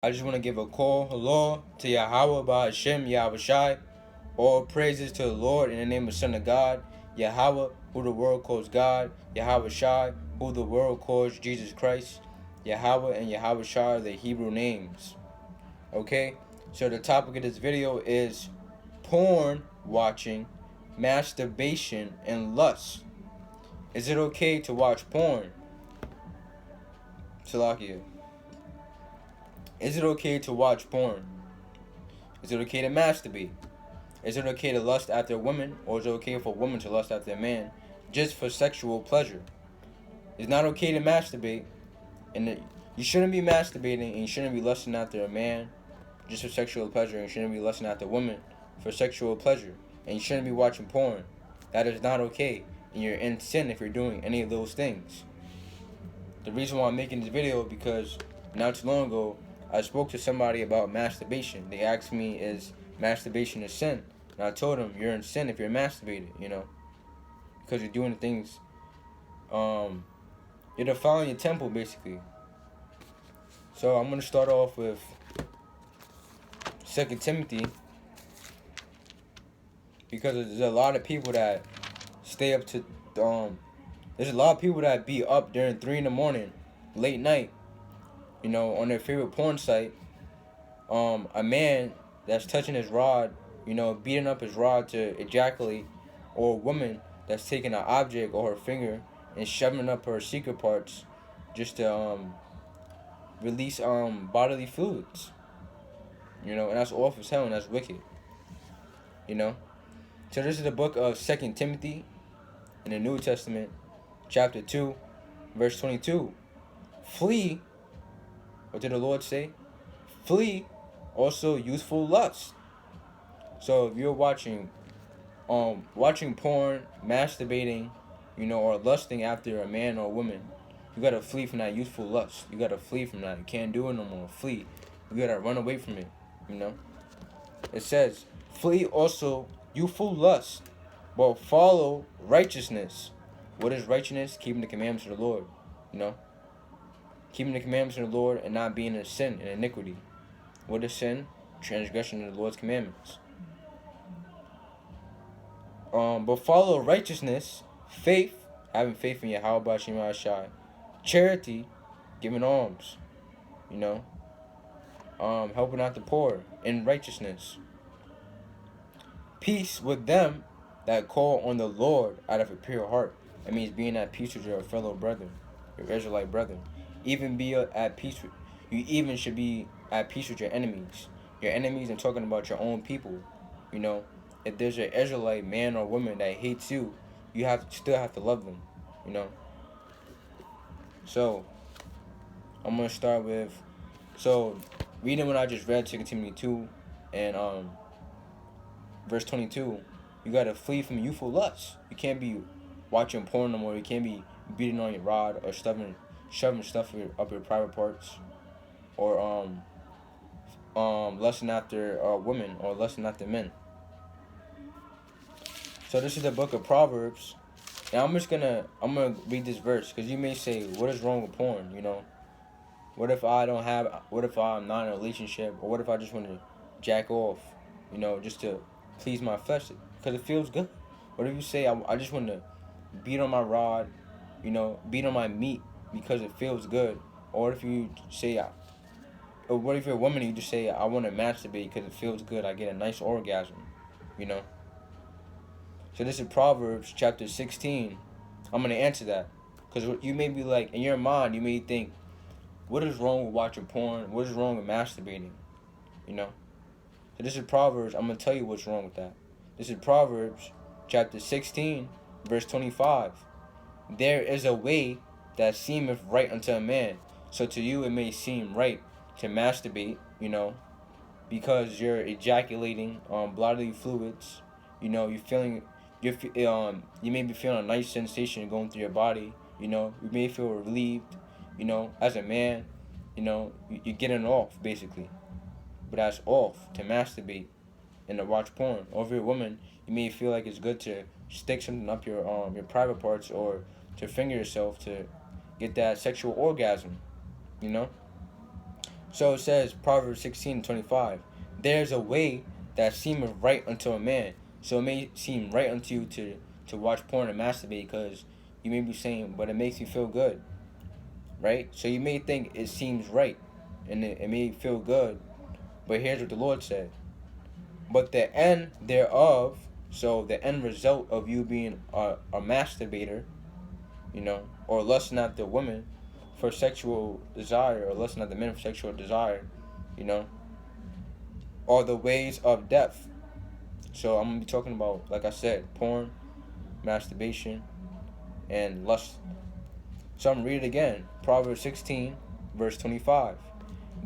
I just want to give a call, hello, to YAHAWAH, BASHAM, YAHAWASHI. All praises to the Lord in the name of the Son of God, YAHAWAH, who the world calls God, YAHAWASHI, who the world calls Jesus Christ. YAHAWAH and YAHAWASHI are the Hebrew names. Okay, so the topic of this video is porn watching, masturbation, and lust. Is it okay to watch porn? Salakia. Is it okay to watch porn? Is it okay to masturbate? Is it okay to lust after a woman, or is it okay for a woman to lust after a man just for sexual pleasure? It's not okay to masturbate, and you shouldn't be masturbating, and you shouldn't be lusting after a man just for sexual pleasure, and you shouldn't be lusting after a woman for sexual pleasure, and you shouldn't be watching porn. That is not okay, and you're in sin if you're doing any of those things. The reason why I'm making this video is because not too long ago, I spoke to somebody about masturbation. They asked me, is masturbation a sin? And I told them, you're in sin if you're masturbating, because you're doing things, you're defiling your temple, basically. So I'm going to start off with 2 Timothy, because there's a lot of people that stay up to, there's a lot of people that be up during 3 in the morning, late night, on their favorite porn site. A man that's touching his rod, beating up his rod to ejaculate, or a woman that's taking an object or her finger and shoving up her secret parts just to release bodily fluids. And that's awful as hell, and that's wicked. So this is the book of 2 Timothy in the New Testament, chapter 2, verse 22. Flee, what did the Lord say? Flee also youthful lust. So if you're watching porn, masturbating, or lusting after a man or a woman, you gotta flee from that youthful lust. You gotta flee from that. You can't do it no more. Flee. You gotta run away from it. It says, flee also youthful lust, but follow righteousness. What is righteousness? Keeping the commandments of the Lord. Keeping the commandments of the Lord and not being in sin and iniquity. What is sin? Transgression of the Lord's commandments. But follow righteousness, faith, having faith in YAHAWASHI, charity, giving alms, helping out the poor, in righteousness. Peace with them that call on the Lord out of a pure heart. That means being at peace with your fellow brethren, your Israelite brethren. Even be at peace with, you even should be at peace with your enemies. Your enemies, I'm talking about your own people. If there's an Israelite man or woman that hates you, you still have to love them. So I'm gonna start with, reading what I just read, 2 Timothy 2 and verse 22. You gotta flee from youthful lust. You can't be watching porn no more. You can't be beating on your rod or shoving stuff up your private parts, or lusting after women or lusting after men. So this is the book of Proverbs, and I'm gonna read this verse, because you may say, what is wrong with porn? What if I'm not in a relationship, or what if I just want to jack off, just to please my flesh, because it feels good? What if you say, I just want to beat on my rod, beat on my meat because it feels good? Or if you say, or what if you're a woman and you just say, I want to masturbate because it feels good, I get a nice orgasm, So this is Proverbs chapter 16. I'm going to answer that, because you may be like, in your mind, you may think, what is wrong with watching porn? What is wrong with masturbating? So this is Proverbs. I'm going to tell you what's wrong with that. This is Proverbs chapter 16, verse 25. There is a way that seemeth right unto a man. So to you it may seem right to masturbate, because you're ejaculating bodily fluids. You may be feeling a nice sensation going through your body. You may feel relieved. As a man, you're getting off, basically. But that's off to masturbate and to watch porn. Or if you're a woman, you may feel like it's good to stick something up your private parts, or to finger yourself to get that sexual orgasm. So it says, Proverbs 16:25, there's a way that seemeth right unto a man. So it may seem right unto you to watch porn and masturbate, because you may be saying, but it makes you feel good, right? So you may think it seems right, and it may feel good, but here's what the Lord said. But the end thereof, so the end result of you being a masturbator, or lusting after women for sexual desire, or lusting after men for sexual desire, are the ways of death. So I'm going to be talking about, like I said, porn, masturbation, and lust. So I'm going to read it again. Proverbs 16, verse 25.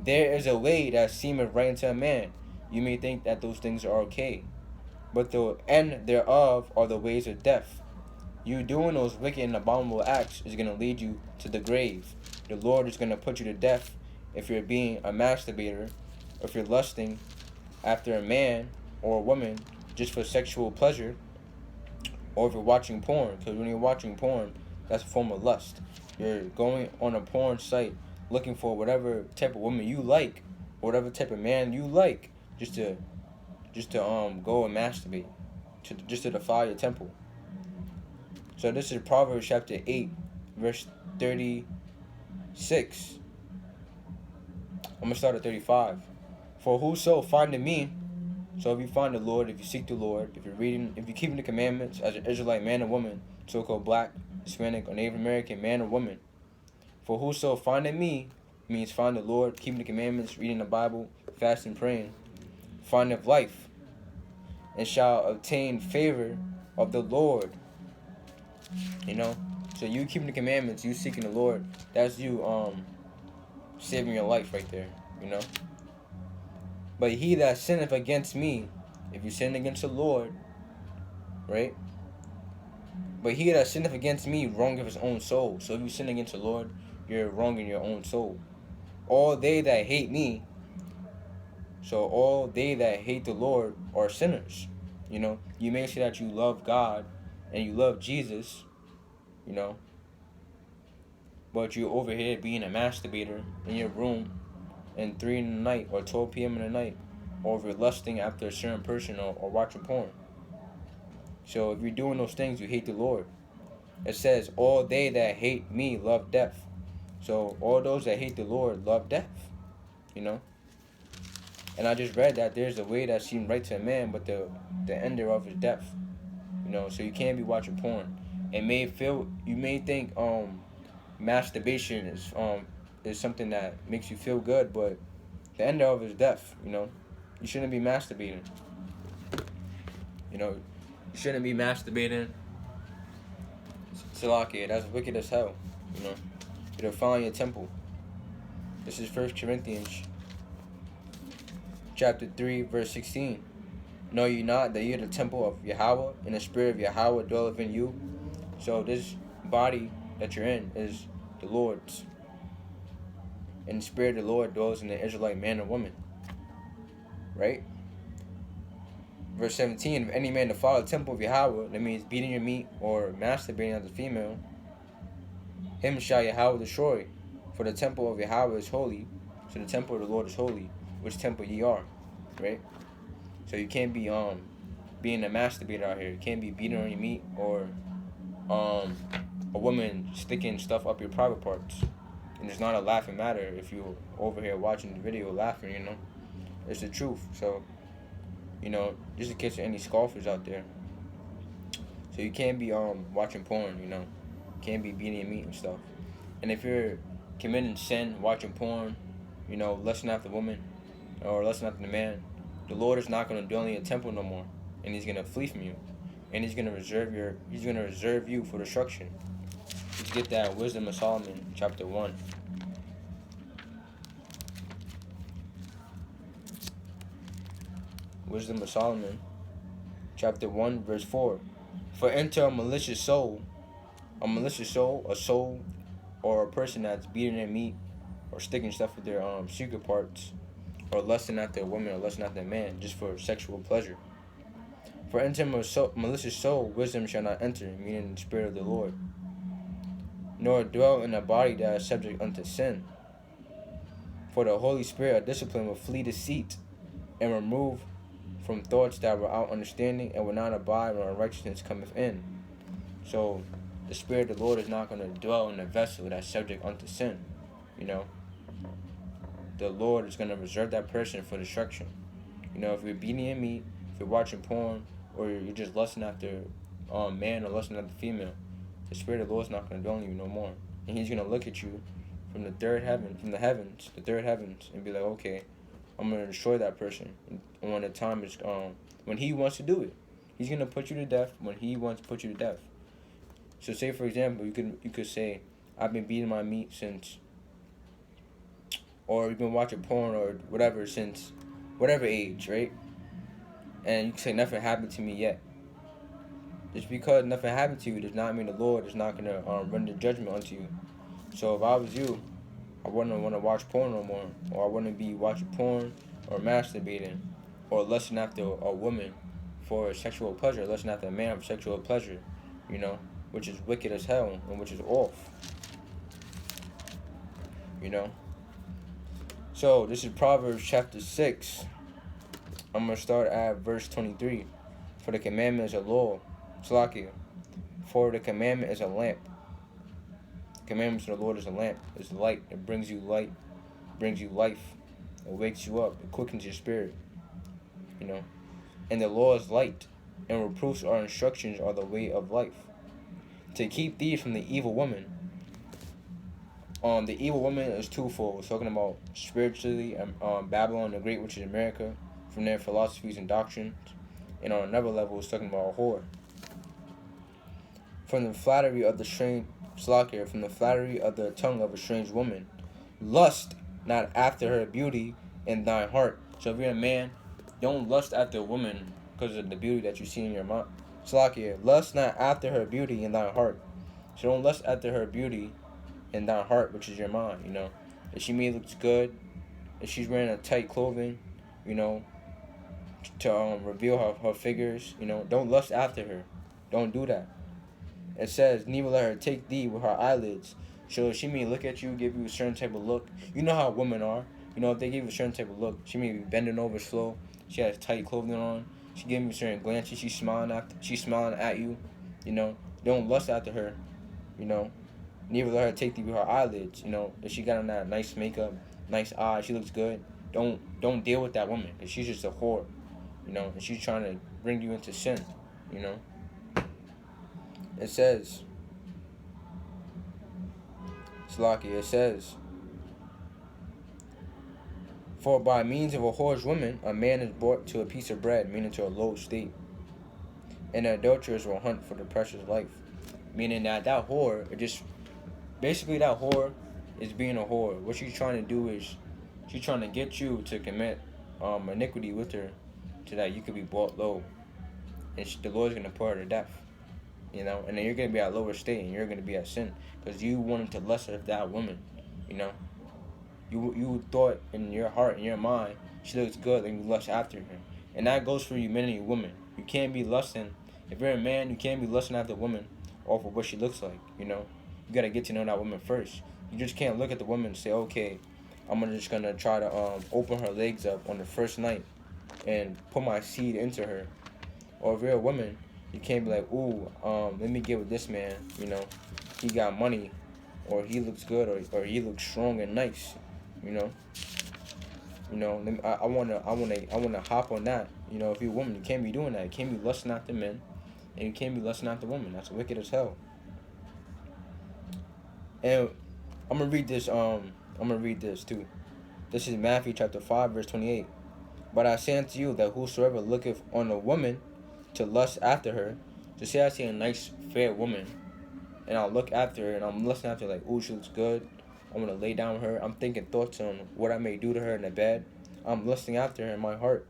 There is a way that seemeth right unto a man. You may think that those things are okay, but the end thereof are the ways of death. You doing those wicked and abominable acts is going to lead you to the grave. The Lord is going to put you to death if you're being a masturbator, or if you're lusting after a man or a woman just for sexual pleasure, or if you're watching porn. Because when you're watching porn, that's a form of lust. You're going on a porn site looking for whatever type of woman you like, or whatever type of man you like, just to go and masturbate, just to defile your temple. So this is Proverbs chapter 8, verse 36. I'm going to start at 35. For whoso findeth me, so if you find the Lord, if you seek the Lord, if you're keeping the commandments as an Israelite man or woman, so-called black, Hispanic, or Native American man or woman, for whoso findeth me means find the Lord, keeping the commandments, reading the Bible, fasting, praying, findeth life, and shall obtain favor of the Lord. So you keeping the commandments, you seeking the Lord, that's you saving your life right there. But he that sinneth against me, if you sin against the Lord, right? But he that sinneth against me wrongeth his own soul. So if you sin against the Lord, you're wronging your own soul. All they that hate me, so all they that hate the Lord are sinners. You may say that you love God and you love Jesus, but you're over here being a masturbator in your room in 3 in the night or 12 p.m. in the night, or if you're lusting after a certain person, or watching porn. So if you're doing those things, you hate the Lord. It says, all they that hate me love death. So all those that hate the Lord love death, And I just read that there's a way that seems right to a man, but the end thereof is death. So you can't be watching porn. You may think masturbation is something that makes you feel good, but the end of it is death. You shouldn't be masturbating. You shouldn't be masturbating. Salakia, that's wicked as hell. You're defiling your temple. This is 1 Corinthians chapter 3, verse 16. Know ye not that ye are the temple of Yahawah, and the spirit of Yahawah dwelleth in you? So this body that you're in is the Lord's, and the spirit of the Lord dwells in the Israelite man or woman, right? Verse 17, if any man defile the temple of Yahawah, that means beating your meat or masturbating as a female, him shall Yahawah destroy, for the temple of Yahawah is holy, so the temple of the Lord is holy, which temple ye are, right? So you can't be being a masturbator out here. You can't be beating on your meat, or a woman sticking stuff up your private parts. And it's not a laughing matter if you're over here watching the video laughing, It's the truth. So, just in case there are any scoffers out there. So you can't be watching porn, You can't be beating your meat and stuff. And if you're committing sin, watching porn, lusting after women, or lusting after the man, the Lord is not going to dwell in your temple no more, and He's going to flee from you, and He's going to reserve you for destruction. You get that in Wisdom of Solomon, chapter 1. Wisdom of Solomon, chapter 1, verse 4. For enter a malicious soul, a soul, or a person that's beating their meat, or sticking stuff with their secret parts, or lusting after a woman, or lusting after a man, just for sexual pleasure. For enter a malicious soul, wisdom shall not enter, meaning the spirit of the Lord, nor dwell in a body that is subject unto sin. For the Holy Spirit of discipline will flee deceit and remove from thoughts that were out understanding and will not abide when unrighteousness cometh in. So the Spirit of the Lord is not going to dwell in a vessel that's subject unto sin. You know, the Lord is going to reserve that person for destruction. You know, if you're beating meat, if you're watching porn, or you're just lusting after man or lusting after female, the Spirit of the Lord is not going to dwell in you no more. And He's going to look at you from the third heaven, from the third heavens, and be like, okay, I'm going to destroy that person. And when the time is, when He wants to do it, He's going to put you to death when He wants to put you to death. So say, for example, you could say, I've been beating my meat since, or you've been watching porn or whatever since whatever age, right? And you can say, nothing happened to me yet. Just because nothing happened to you does not mean the Lord is not going to render judgment unto you. So if I was you, I wouldn't want to watch porn no more, or I wouldn't be watching porn or masturbating or lusting after a woman for sexual pleasure, lusting after a man for sexual pleasure, you know, which is wicked as hell and which is off, you know. So this is Proverbs chapter 6. I'm going to start at verse 23. For the commandment is a law. Slakia. For the commandment is a lamp. The commandments of the Lord is a lamp. It's light. It brings you light. Brings you life. It wakes you up. It quickens your spirit. You know. And the law is light. And reproofs or instructions are the way of life. To keep thee from the evil woman. The evil woman is twofold. It's talking about spiritually, Babylon the Great, which is America, from their philosophies and doctrines. And on another level, it's talking about a whore. From the flattery of the strange slacker, from the flattery of the tongue of a strange woman, lust not after her beauty in thine heart. So if you're a man, don't lust after a woman because of the beauty that you see in your mind. Slacker, lust not after her beauty in thine heart. So don't lust after her beauty in thine heart, which is your mind. You know, if she may looks good, if she's wearing a tight clothing, you know, to reveal her figures, you know, don't lust after her. Don't do that. It says, neither let her take thee with her eyelids. So she may look at you, give you a certain type of look. You know how women are. You know, if they give you a certain type of look, she may be bending over slow. She has tight clothing on. She giving you certain glances. She's smiling at you. You know, don't lust after her. You know, neither let her take thee with her eyelids. You know, if she got on that nice makeup, nice eyes, she looks good. Don't deal with that woman because she's just a whore. You know, and she's trying to bring you into sin. You know. It says, Slaki, it says, for by means of a whore's woman, a man is brought to a piece of bread, meaning to a low state. And the adulterers will hunt for the precious life. Meaning that whore, basically that whore is being a whore. What she's trying to do is, she's trying to get you to commit iniquity with her so that you could be brought low. And the Lord's going to put her to death. You know, and then you're going to be at lower state and you're going to be at sin because you wanted to lust after that woman. You know, you thought in your heart, in your mind, she looks good and you lust after her. And that goes for you men and you women. You can't be lusting. If you're a man, you can't be lusting after a woman off of what she looks like. You know, you got to get to know that woman first. You just can't look at the woman and say, okay, I'm just going to try to open her legs up on the first night and put my seed into her. Or if you're a woman, you can't be like, ooh, let me get with this man, you know, he got money, or he looks good, or he looks strong and nice, you know. I wanna hop on that. You know, if you're a woman, you can't be doing that. You can't be lusting after men, and you can't be lusting after women. That's wicked as hell. And I'm gonna read this too. This is Matthew chapter 5, verse 28. But I say unto you that whosoever looketh on a woman to lust after her, so say I see a nice, fair woman, and I'll look after her, and I'm lusting after her like, ooh, she looks good, I'm going to lay down with her, I'm thinking thoughts on what I may do to her in the bed, I'm lusting after her in my heart.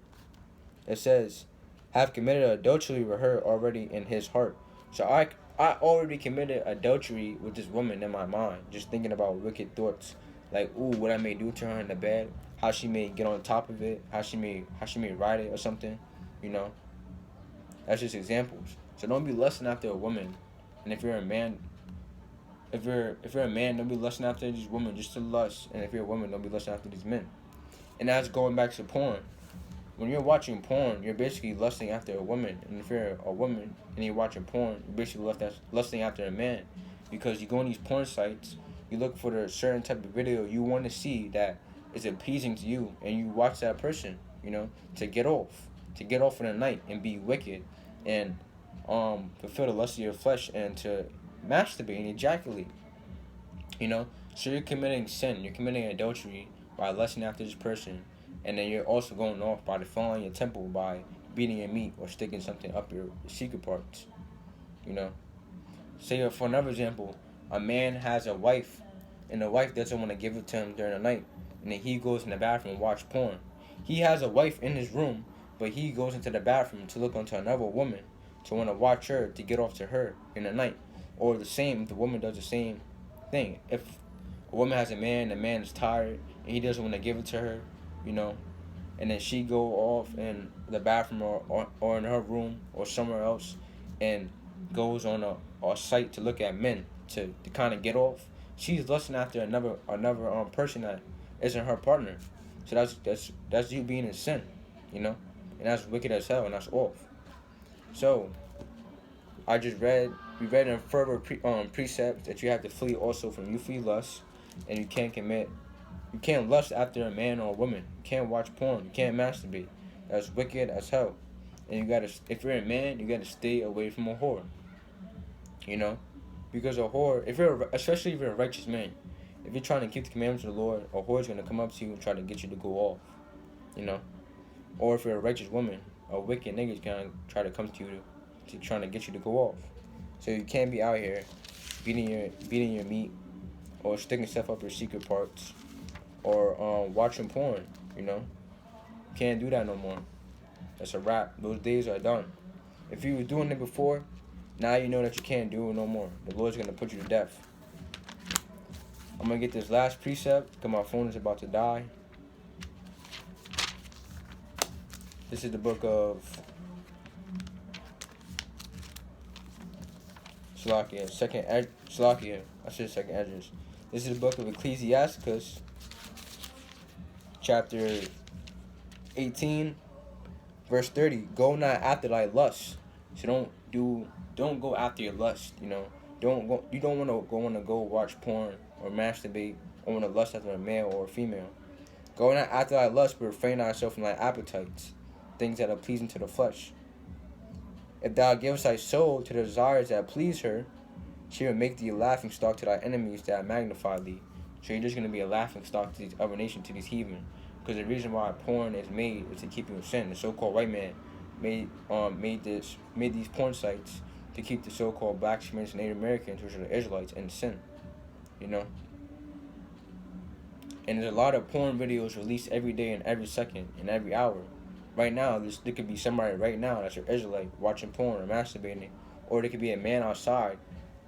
It says, have committed adultery with her already in his heart. So I already committed adultery with this woman in my mind, just thinking about wicked thoughts, like, ooh, what I may do to her in the bed, how she may get on top of it, how she may ride it or something, you know. That's just examples. So don't be lusting after a woman. And if you're a man, if you're a man, don't be lusting after these women just to lust, and if you're a woman, don't be lusting after these men. And that's going back to porn. When you're watching porn, you're basically lusting after a woman, and if you're a woman and you're watching porn, you're basically lusting after a man, because you go on these porn sites, you look for the certain type of video you want to see that is pleasing to you, and you watch that person, to get off for the night and be wicked, and fulfill the lust of your flesh, and to masturbate and ejaculate. So you're committing sin, you're committing adultery by lusting after this person, and then you're also going off by defiling your temple by beating your meat or sticking something up your secret parts. Say, for another example, a man has a wife, and the wife doesn't want to give it to him during the night, and then he goes in the bathroom and watch porn. He has a wife in his room, but he goes into the bathroom to look onto another woman, to want to watch her, to get off to her in the night. Or the same, if the woman does the same thing. If a woman has a man, the man is tired, and he doesn't want to give it to her, and then she go off in the bathroom or in her room or somewhere else, and goes on a site to look at men to kind of get off, she's lusting after another person that isn't her partner. So that's you being in sin, and that's wicked as hell, and that's off. So we read in further precepts that you have to flee also from youthful lust, and you can't lust after a man or a woman. You can't watch porn. You can't masturbate. That's wicked as hell. And if you're a man, you gotta stay away from a whore. Because a whore, especially if you're a righteous man, if you're trying to keep the commandments of the Lord, a whore is gonna come up to you and try to get you to go off. Or if you're a righteous woman, a wicked nigga is gonna try to come to you to trying to get you to go off. So you can't be out here beating your meat, or sticking stuff up your secret parts, or watching porn. You can't do that no more. That's a wrap. Those days are done. If you were doing it before, now you know that you can't do it no more. The Lord's gonna put you to death. I'm gonna get this last precept because my phone is about to die. This is the book of second Esdras. This is the book of Ecclesiasticus, chapter 18, verse 30. Go not after thy lust. So don't go after your lust. You don't want to go watch porn or masturbate or want to lust after a male or a female. Go not after thy lust, but refrain thyself from thy appetites, things that are pleasing to the flesh. If thou givest thy soul to the desires that please her, she will make thee a laughing stock to thy enemies that magnify thee. So you're just going to be a laughing stock to these other nations, to these heathen. Because the reason why porn is made is to keep you in sin. The so-called white man made these porn sites to keep the so-called blacks, Spanish, and Native Americans, which are the Israelites, in sin. And there's a lot of porn videos released every day and every second and every hour. Right now, there could be somebody right now that's an Israelite watching porn or masturbating, or there could be a man outside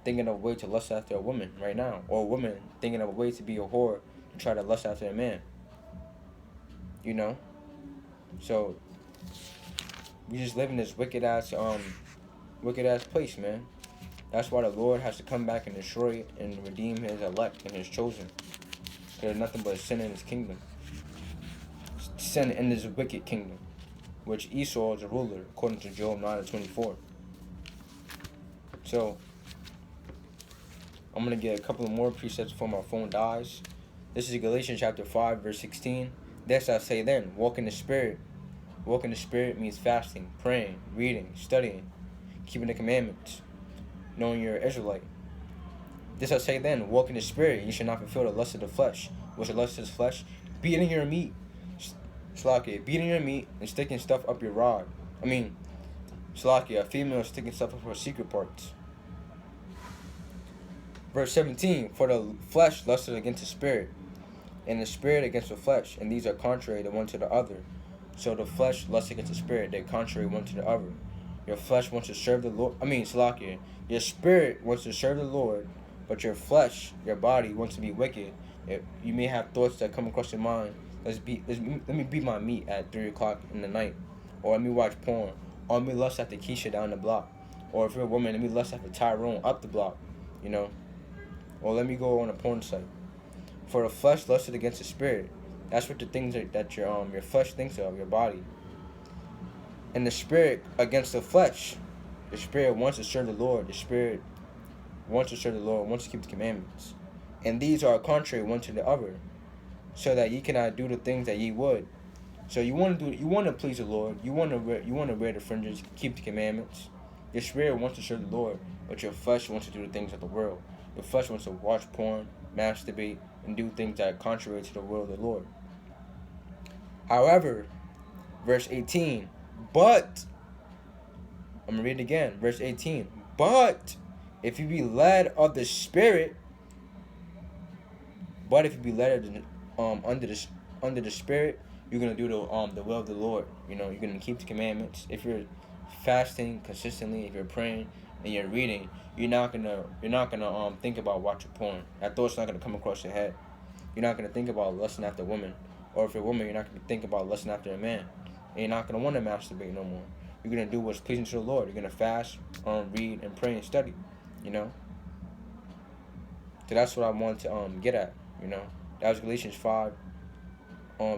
thinking of a way to lust after a woman right now, or a woman thinking of a way to be a whore to try to lust after a man. So we just live in this wicked ass place, man. That's why the Lord has to come back and destroy it and redeem His elect and His chosen. There's nothing but sin in His kingdom, sin in this wicked kingdom, which Esau is the ruler, according to Job 9:24. So I'm gonna get a couple of more precepts before my phone dies. This is Galatians chapter 5, verse 16. This I say then, walk in the Spirit. Walk in the Spirit means fasting, praying, reading, studying, keeping the commandments, knowing you're an Israelite. This I say then, walk in the Spirit, you shall not fulfill the lust of the flesh. What's the lust of the flesh? Beating your meat. Beating your meat and sticking stuff up your rod. A female sticking stuff up her secret parts. Verse 17, for the flesh lusteth against the spirit, and the spirit against the flesh, and these are contrary the one to the other. So the flesh lusts against the spirit, they're contrary one to the other. Your flesh wants to serve the Lord. Your spirit wants to serve the Lord, but your flesh, your body, wants to be wicked. You may have thoughts that come across your mind. Let me beat my meat at 3 o'clock in the night, or let me watch porn, or let me lust after Keisha down the block, or if you're a woman, let me lust after Tyrone up the block, or let me go on a porn site. For the flesh lusted against the spirit. That's what the things that your flesh thinks of, your body. And the spirit against the flesh. The spirit wants to serve the Lord. The spirit wants to serve the Lord, wants to keep the commandments. And these are contrary one to the other, so that ye cannot do the things that ye would. So you want to please the Lord. You want to wear the fringes, keep the commandments. Your spirit wants to serve the Lord, but your flesh wants to do the things of the world. Your flesh wants to watch porn, masturbate, and do things that are contrary to the will of the Lord. However, verse 18, but, I'm going to read it again, verse 18, but if you be led of the Spirit, under the Spirit, you're going to do the will of the Lord. You're going to keep the commandments. If you're fasting consistently, if you're praying and you're reading, you're not gonna think about watching porn. That thought's not gonna come across your head. You're not gonna think about lusting after women, or if you're a woman, you're not gonna think about lusting after a man. And you're not gonna want to masturbate no more. You're gonna do what's pleasing to the Lord. You're gonna fast, read, and pray and study. So that's what I want to get at. That was Galatians 5,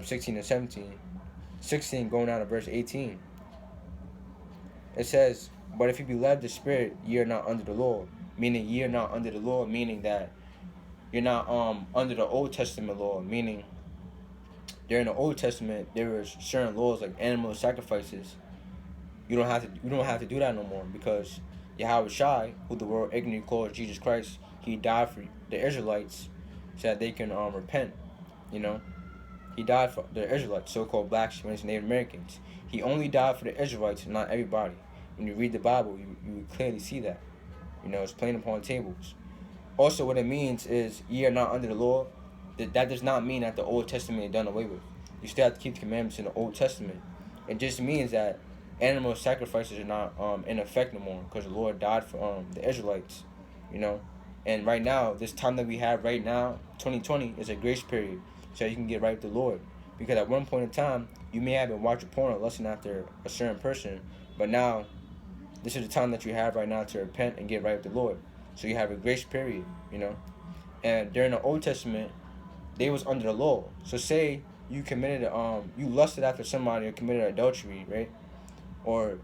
16 and 17. 16 going down to verse 18. It says, but if you be led of the Spirit, ye are not under the law. Meaning ye are not under the law, meaning that you're not under the Old Testament law. Meaning during the Old Testament there was certain laws like animal sacrifices. You don't have to do that no more, because YAHAWASHI, who the world ignorantly calls Jesus Christ, he died for the Israelites so that they can repent. He died for the Israelites, so-called blacks, Hispanics, and Native Americans. He only died for the Israelites, not everybody. When you read the Bible, you clearly see that. It's plain upon tables. Also, what it means is ye are not under the law. That does not mean that the Old Testament is done away with. You still have to keep the commandments in the Old Testament. It just means that animal sacrifices are not in effect no more, because the Lord died for the Israelites. And right now, this time that we have right now, 2020, is a grace period, so you can get right with the Lord. Because at one point in time, you may have been watching porn or lusting after a certain person, but now, this is the time that you have right now to repent and get right with the Lord. So you have a grace period, And during the Old Testament, they was under the law. So say you committed, you lusted after somebody or committed adultery, right? Or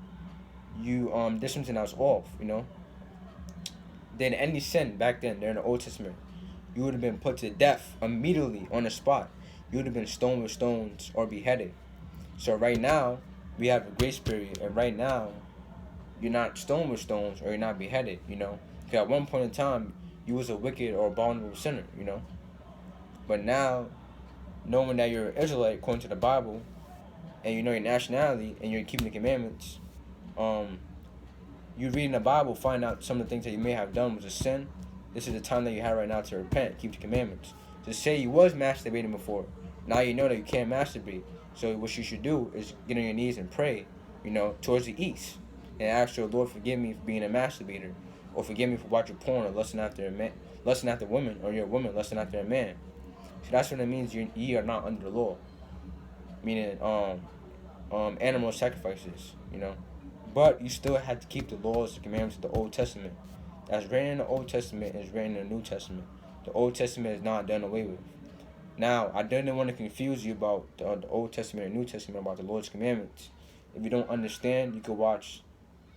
you did something that was off, Then any sin back then during the Old Testament, you would have been put to death immediately on the spot. You would have been stoned with stones or beheaded. So right now, we have a grace period, and right now, you're not stoned with stones or you're not beheaded, Because at one point in time, you was a wicked or abominable sinner, But now, knowing that you're an Israelite according to the Bible, and you know your nationality, and you're keeping the commandments, you reading the Bible, find out some of the things that you may have done was a sin. This is the time that you have right now to repent, keep the commandments. To say you was masturbating before, now you know that you can't masturbate. So what you should do is get on your knees and pray, towards the east. And ask your Lord, forgive me for being a masturbator, or forgive me for watching porn or lusting after a man, lusting after women, or you're a woman lusting after a man. So that's what it means. Ye are not under the law, meaning animal sacrifices, But you still have to keep the laws, the commandments of the Old Testament. That's written in the Old Testament and is written in the New Testament. The Old Testament is not done away with. Now, I didn't want to confuse you about the Old Testament and New Testament about the Lord's commandments. If you don't understand, you can watch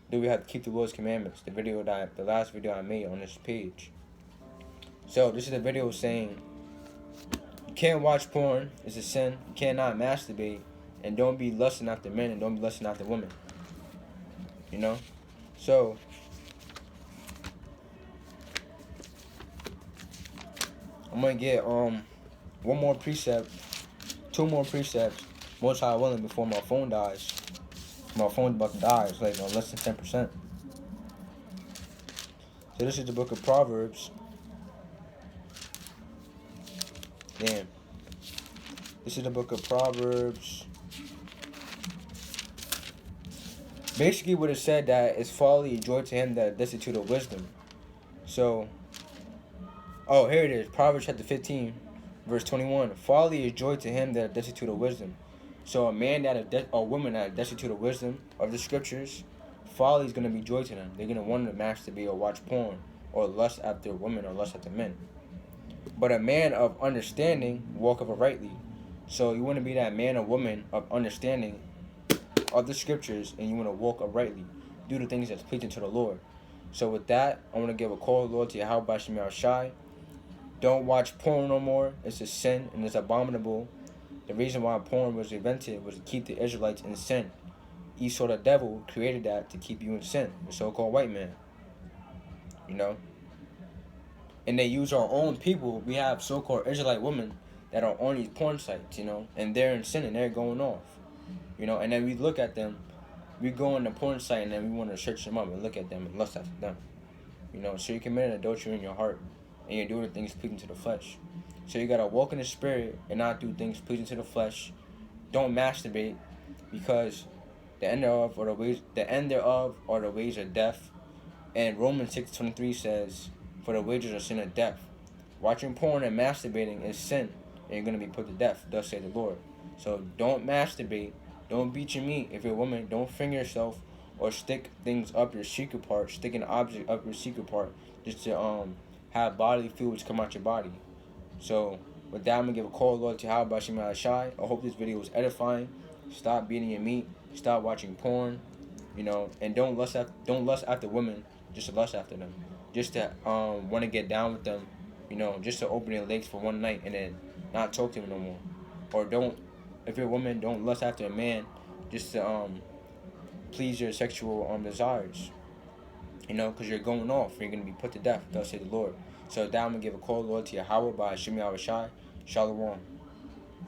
Do We Have to Keep the Lord's Commandments, the last video I made on this page. So this is a video saying you can't watch porn, it's a sin, you cannot masturbate, and don't be lusting after men and don't be lusting after women. So I'm gonna get one more precept, two more precepts, most high willing, before my phone dies. My phone's about to die. It's like less than 10%. So this is the Book of Proverbs. Damn. This is the Book of Proverbs. Basically, what it said that it's folly and joy to him that is destitute of wisdom. So, here it is. Proverbs chapter 15, verse 21. Folly is joy to him that is destitute of wisdom. So a man a woman that is destitute of wisdom of the scriptures, folly is going to be joy to them. They're going to want to masturbate or watch porn or lust after women or lust after men. But a man of understanding walketh uprightly. So you want to be that man or woman of understanding of the scriptures, and you want to walk uprightly, do the things that's pleasing to the Lord. So with that, I want to give a call, Lord, to YAHAWASHI. Don't watch porn no more. It's a sin and it's abominable. The reason why porn was invented was to keep the Israelites in sin. Esau the devil created that to keep you in sin, the so-called white man. You know? And they use our own people. We have so-called Israelite women that are on these porn sites, you know, and they're in sin and they're going off. You know, and then we look at them, we go on the porn site and then we want to search them up and look at them and lust after them. You know, so you commit an adultery in your heart and you're doing things pleasing to the flesh. So you gotta walk in the spirit and not do things pleasing to the flesh. Don't masturbate, because the end thereof are the ways of death. And Romans 6:23 says, "For the wages of sin are death." Watching porn and masturbating is sin, and you're gonna be put to death. Thus say the Lord. So don't masturbate. Don't beat your meat. If you're a woman, don't finger yourself or stick things up your secret part. Stick an object up your secret part just to have bodily fluids come out your body. So with that, I'm gonna give a call, Lord, to YAHAWASHI. I hope this video was edifying. Stop beating your meat. Stop watching porn. You know, and don't lust after women just to lust after them. Just to want to get down with them. You know, just to open their legs for one night and then not talk to them no more. Or don't, if you're a woman, don't lust after a man just to please your sexual desires. You know, because you're going off. You're going to be put to death. Thus say the Lord. So now I'm going to give a call, Lord, to YAHAWAH by HaShem YAHAWASHI. Shalom.